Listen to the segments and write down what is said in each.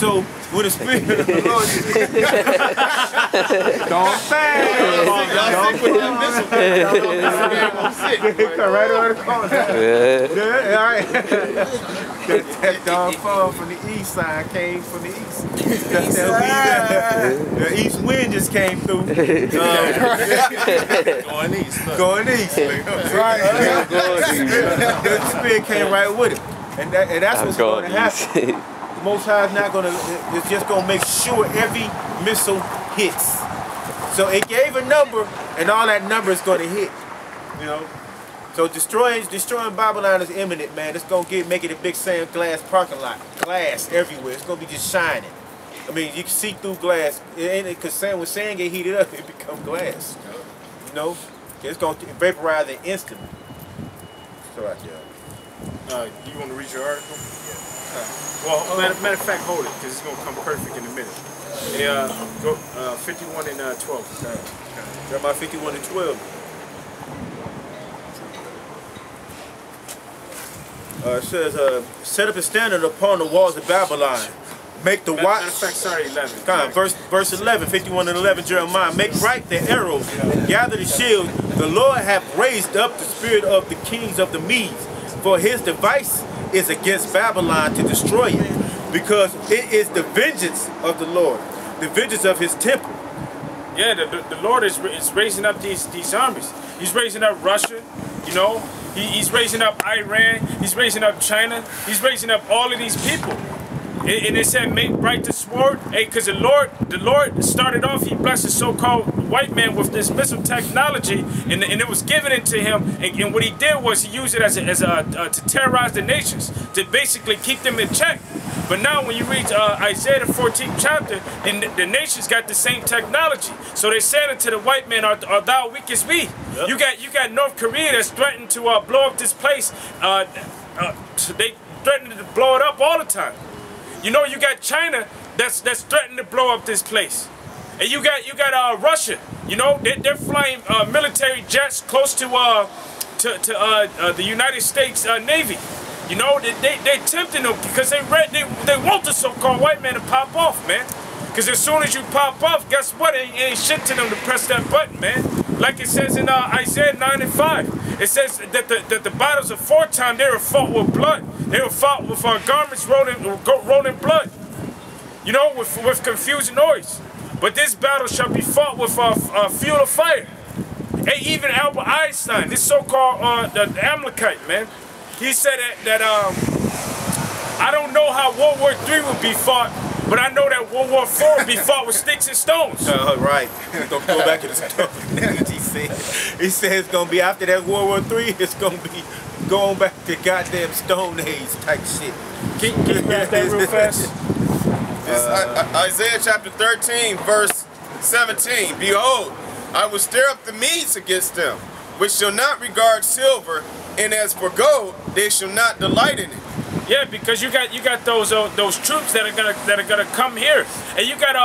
So when the Spirit of the Lord don't say, y'all put that missile right on the corner. Yeah, all right. That dog fall from the east side came from the east. The east wind just came through. Going east. Going east. Right. The Spirit came right with it. And that's what's going to happen. The Most High is not going to, it's just going to make sure every missile hits. So it gave a number, and all that number is going to hit. You know? So destroying Babylon is imminent, man. It's going to make it a big sand glass parking lot. Glass everywhere. It's going to be just shining. I mean, you can see through glass. It ain't because when sand get heated up, it becomes glass. You know? It's going to vaporize it instantly. So right there. You want to read your article? Well, matter of fact, hold it, because it's going to come perfect in a minute. Go 51 and 12. Jeremiah 51 and 12. It says, set up a standard upon the walls of Babylon. Make the watch. Matter of fact, sorry, 11. Come on, verse 11, 51 and 11, Jeremiah. Make bright the arrows, gather the shields. The Lord hath raised up the spirit of the kings of the Medes. For his device is against Babylon to destroy it, because it is the vengeance of the Lord, the vengeance of his temple. Yeah, the Lord is raising up these armies. He's raising up Russia, you know. He's raising up Iran. He's raising up China. He's raising up all of these people. And it said, make bright the sword. Hey, because the Lord started off, he blessed the so-called white man with this missile technology, and it was given into him. And what he did was he used it to terrorize the nations, to basically keep them in check. But now when you read Isaiah the 14th chapter, and the nations got the same technology. So they said unto the white man, art thou weak as we? Yep. You got North Korea that's threatened to blow up this place. They threatening to blow it up all the time. You know, you got China that's threatening to blow up this place, and you got Russia. You know, they're flying military jets close to the United States Navy. You know, they tempting them because they want the so-called white man to pop off, man. Because as soon as you pop off, guess what? It ain't shit to them to press that button, man. Like it says in Isaiah 9 and 5. It says that the battles of foretime, they were fought with blood. They were fought with garments rolling blood. You know, with confusing noise. But this battle shall be fought with fuel of fire. And even Albert Einstein, this so-called the Amalekite, man, he said that I don't know how World War III would be fought, but I know that World War IV would be fought with sticks and stones. Right. Don't go back to the stone. He said it's going to be after that World War III, it's going to be going back to goddamn Stone Age type shit. Can you grab that real fast? Isaiah chapter 13, verse 17. Behold, I will stir up the Medes against them, which shall not regard silver, and as for gold, they shall not delight in it. Yeah, because you got those troops that are gonna come here, and you got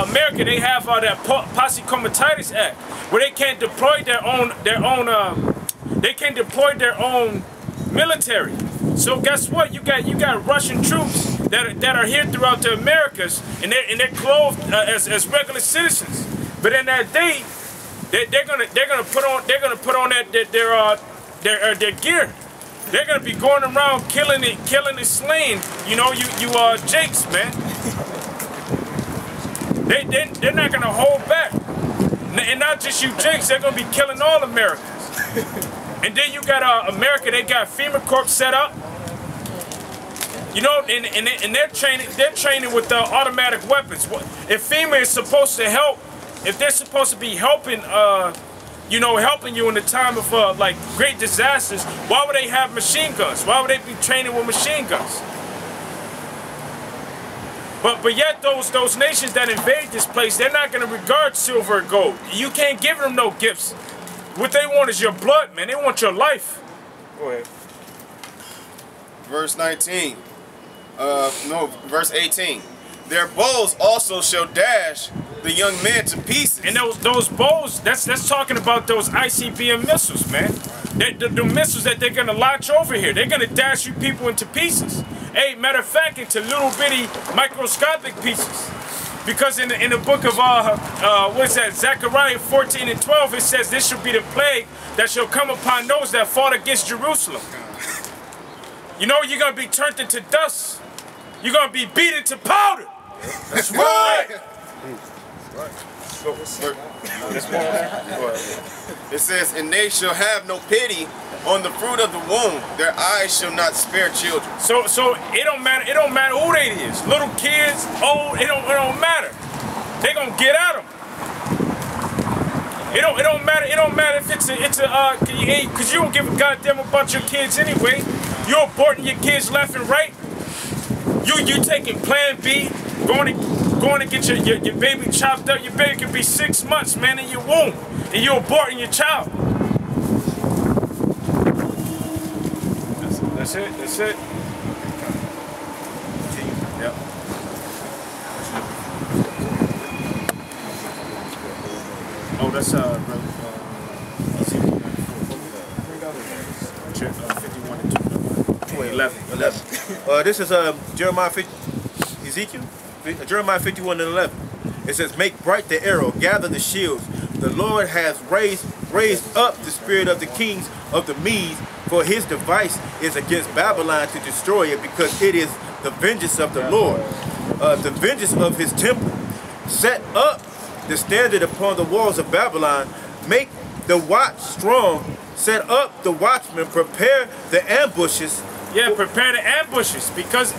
America. They have that Posse Comitatus Act, where they can't deploy their own military. So guess what? You got Russian troops that are here throughout the Americas, and they're clothed as regular citizens. But in that day, they're gonna put on their gear. They're gonna be going around killing and slaying, you know, you Jakes, man. They're not gonna hold back. And not just you Jakes, they're gonna be killing all Americans. And then you got America, they got FEMA Corps set up. You know, and they're training with automatic weapons. If FEMA is supposed to help, if they're supposed to be helping you know, helping you in the time of like great disasters, why would they have machine guns? Why would they be training with machine guns? But yet those nations that invade this place, they're not going to regard silver or gold. You can't give them no gifts. What they want is your blood, man. They want your life. Go ahead. Verse 19. Verse 18. Their bows also shall dash the young men to pieces. And those bows, that's talking about those ICBM missiles, man. The missiles that they're gonna launch over here, they're gonna dash you people into pieces. Hey, matter of fact, into little bitty microscopic pieces. Because in the book of what's that, Zechariah 14 and 12, it says this shall be the plague that shall come upon those that fought against Jerusalem. You know, you're gonna be turned into dust. You're gonna be beat into powder. That's right. It says, and they shall have no pity on the fruit of the womb. Their eyes shall not spare children. So it don't matter. It don't matter who they is. Little kids, old. It don't matter. They gonna get at them. It don't matter. It don't matter if it's a because you don't give a goddamn about your kids anyway. You're aborting your kids left and right. You taking Plan B, going to get your baby chopped up. Your baby could be 6 months, man, in your womb, and you're aborting your child. That's it. That's it. Yep. Oh, that's 51 and 2. 11. This is Jeremiah 50, Ezekiel, Jeremiah 51 and 11. It says, make bright the arrow, gather the shields. The Lord has raised up the spirit of the kings of the Medes, for his device is against Babylon to destroy it, because it is the vengeance of the Lord, the vengeance of his temple. Set up the standard upon the walls of Babylon, make the watch strong, set up the watchmen, prepare the ambushes. Yeah, prepare the ambushes, because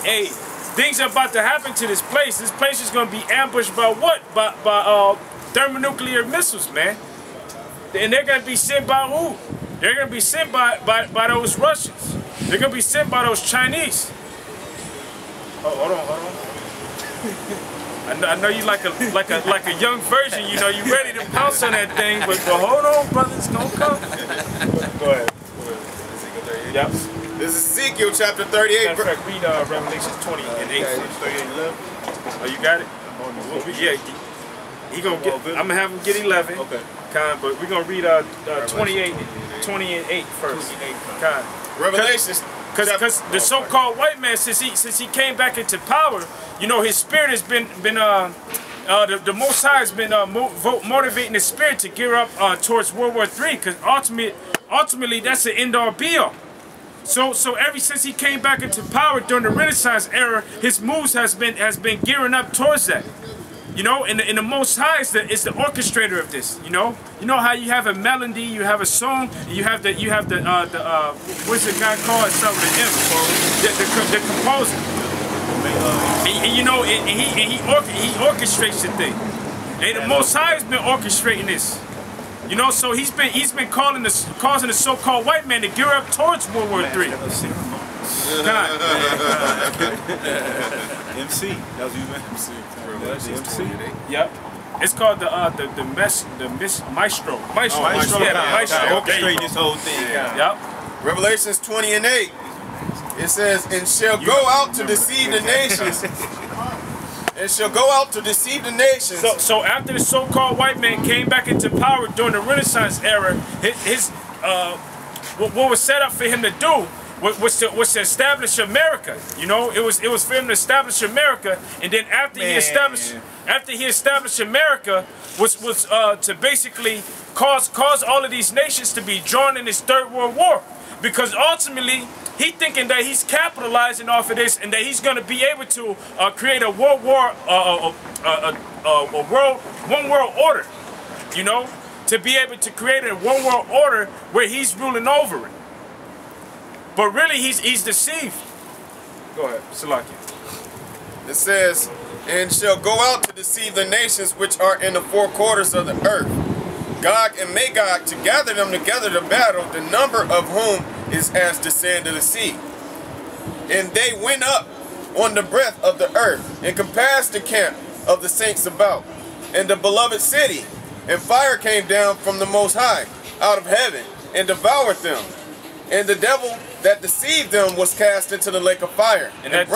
hey, things are about to happen to this place. This place is going to be ambushed by what? By thermonuclear missiles, man. And they're going to be sent by who? They're going to be sent by those Russians. They're going to be sent by those Chinese. Oh, hold on. I know you like a young version. You know, you ready to pounce on that thing, but hold on, brother, it's gonna come. Go ahead. Yep. This is Ezekiel chapter 38. Matter of fact, read Revelation 20 and 8. 38 and 11. Oh, you got it? Yeah. He gonna get. I'm gonna have him get 11. Okay. But we're gonna read 20 and 8 first. Revelations. Because the so-called white man, since he came back into power, you know, his spirit has been the Most High has been motivating his spirit to gear up towards World War III, because ultimately that's the end-all be-all. So ever since he came back into power during the Renaissance era, his moves has been gearing up towards that. You know, and the Most High is the orchestrator of this. You know how you have a melody, you have a song, and you have the what's the guy called? It starts with an M. The composer. And you know, he orchestrates the thing. And the Most High has been orchestrating this. You know, so he's been causing the so-called white man to gear up towards World War III. MC. That was you, man. MC. Yep. It's called the Maestro. Maestro. Yeah, the Maestro. Orchestrate this whole thing. Yep. Revelations 20 and 8. It says, and shall go out to deceive the nations. And shall go out to deceive the nations. So after the so-called white man came back into power during the Renaissance era, what was set up for him to do was to establish America. You know, it was for him to establish America, and then after he established America was to basically cause all of these nations to be drawn in this Third World War, because ultimately he thinking that he's capitalizing off of this and that he's going to be able to create a one world order. You know, to be able to create a one world order where he's ruling over it. But really, he's deceived. Go ahead, Salaki. It says, and shall go out to deceive the nations which are in the four quarters of the earth, Gog and Magog, to gather them together to battle, the number of whom is as the sand of the sea. And they went up on the breadth of the earth, and compassed the camp of the saints about, and the beloved city. And fire came down from the Most High out of heaven, and devoured them. And the devil that deceived them was cast into the lake of fire. And that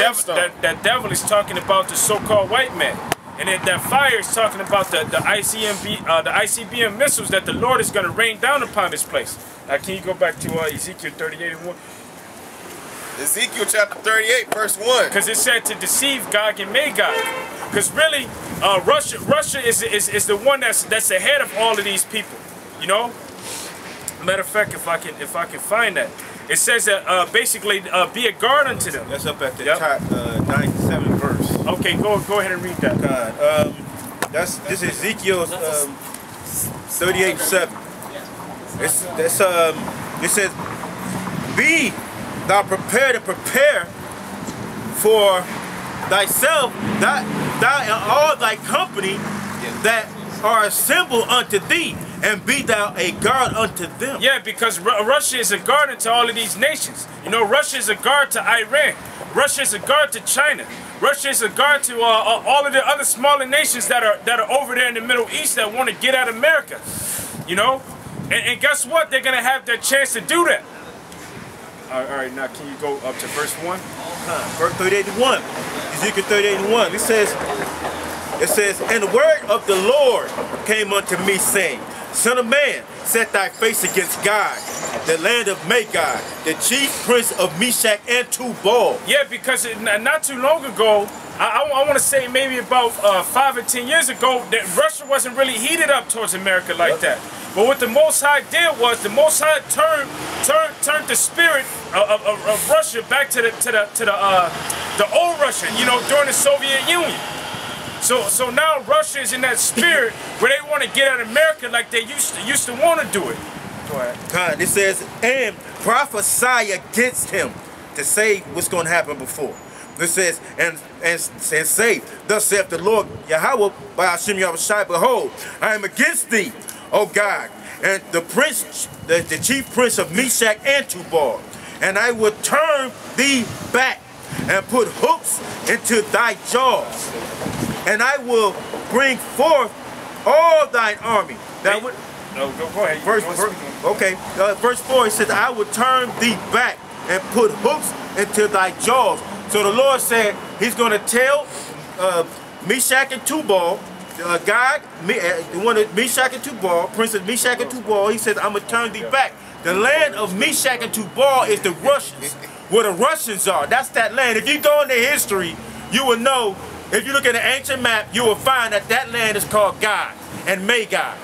devil is talking about the so-called white man. And that fire is talking about the ICBM missiles that the Lord is going to rain down upon this place. Now, can you go back to Ezekiel 38 and 1? Ezekiel chapter 38, verse 1. Because it said to deceive Gog and Magog. Because really, Russia is the one that's ahead of all of these people. You know. Matter of fact, if I can find that, it says that basically be a guard unto them. That's up at the top 97th verse. Okay, go ahead and read that. This is Ezekiel 38:7. It says, "Be thou prepared to prepare for thyself, thou and all thy company that are assembled unto thee, and be thou a guard unto them." Yeah, because Russia is a guard unto all of these nations. You know, Russia is a guard to Iran. Russia is a guard to China. Russia is a guard to all of the other smaller nations that are over there in the Middle East that want to get at America. You know, and guess what? They're gonna have their chance to do that. All right, now can you go up to verse 1? Verse 38:1. Ezekiel 38:1. It says, "And the word of the Lord came unto me, saying, Son of man, set thy face against God, the land of Magog, the chief prince of Meshach and Tubal." Yeah, because not too long ago, I want to say maybe about 5 or 10 years ago, that Russia wasn't really heated up towards America like that. But what the Most High did was the Most High turned the spirit of Russia back to the old Russia, you know, during the Soviet Union. So now Russia is in that spirit where they want to get at America like they used to want to do it. Go ahead. It says, "And prophesy against him," to say what's going to happen before. It says, and say, "Thus saith the Lord Yahweh by Hashem Yahushai, behold, I am against thee, O God, and the prince, the chief prince of Meshach and Tubal, and I will turn thee back and put hooks into thy jaws, and I will bring forth all thine army." Now, go ahead. Verse 4, it says, "I will turn thee back and put hooks into thy jaws." So the Lord said he's going to tell Meshach and Tubal, God, the one of Meshach and Tubal, Prince of Meshach and Tubal, he says, "I'm going to turn thee back." The land of Meshach and Tubal is the Russians, where the Russians are. That's that land. If you go into history, you will know, if you look at an ancient map, you will find that that land is called Gog and Magog.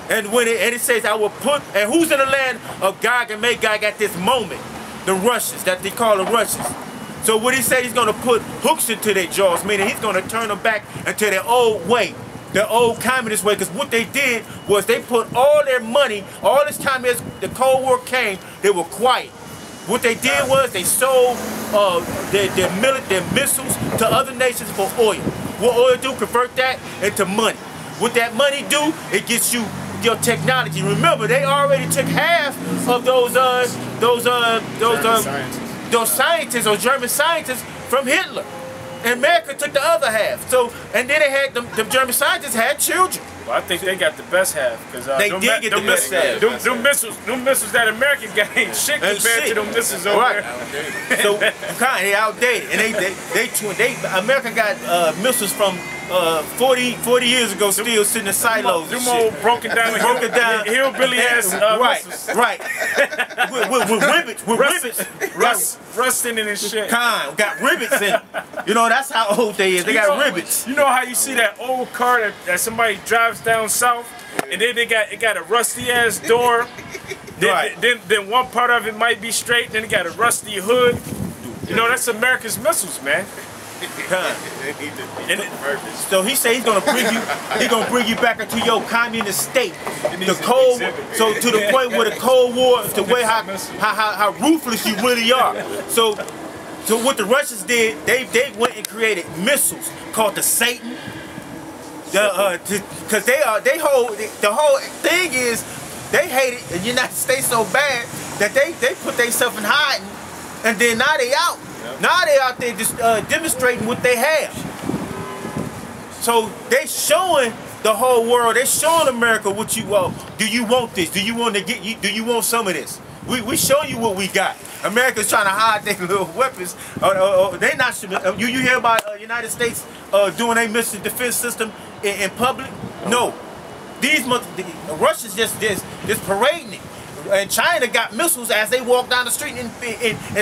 And when it says, "I will put," and who's in the land of Gog and Magog at this moment? The Russians, that they call the Russians. So what he said, he's going to put hooks into their jaws, meaning he's going to turn them back into their old way, the old communist way. Because what they did was they put all their money, all this time as the Cold War came, they were quiet. What they did was they sold their missiles to other nations for oil. What oil do? Convert that into money. What that money do? It gets you your technology. Remember, they already took half of those scientists or German scientists from Hitler. And America took the other half. So, and then they had them German scientists had children. Well, I think they got the best half, because they did get the best half. Them missiles that America got ain't shit compared to them missiles over there. So they outdated, and America got missiles from 40 years ago, still sitting in silos. Them old broken down hillbilly ass missiles. Right. with rivets, rusting in his shit. Got rivets in it. You know, that's how old they is. They got rivets. You know how you see that old car that somebody drives down south, and then it got a rusty ass door. Then one part of it might be straight, then it got a rusty hood. You know, that's America's missiles, man. So he said he's gonna bring you back into your communist state. The Cold, so to the point where the Cold War, the way how ruthless you really are. So what the Russians did, they went and created missiles called the Satan. Because the whole thing is they hated the United States so bad that they put themselves in hiding, and then now they out. Now they out there just demonstrating what they have. So they showing the whole world, they showing America what you want. Do you want this? Do you want to get? Do you want some of this? We showing you what we got. America's trying to hide their little weapons. They not. You hear about United States doing a missile defense system in public? No. The Russians just parading it. And China got missiles as they walk down the street in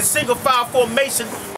single file formation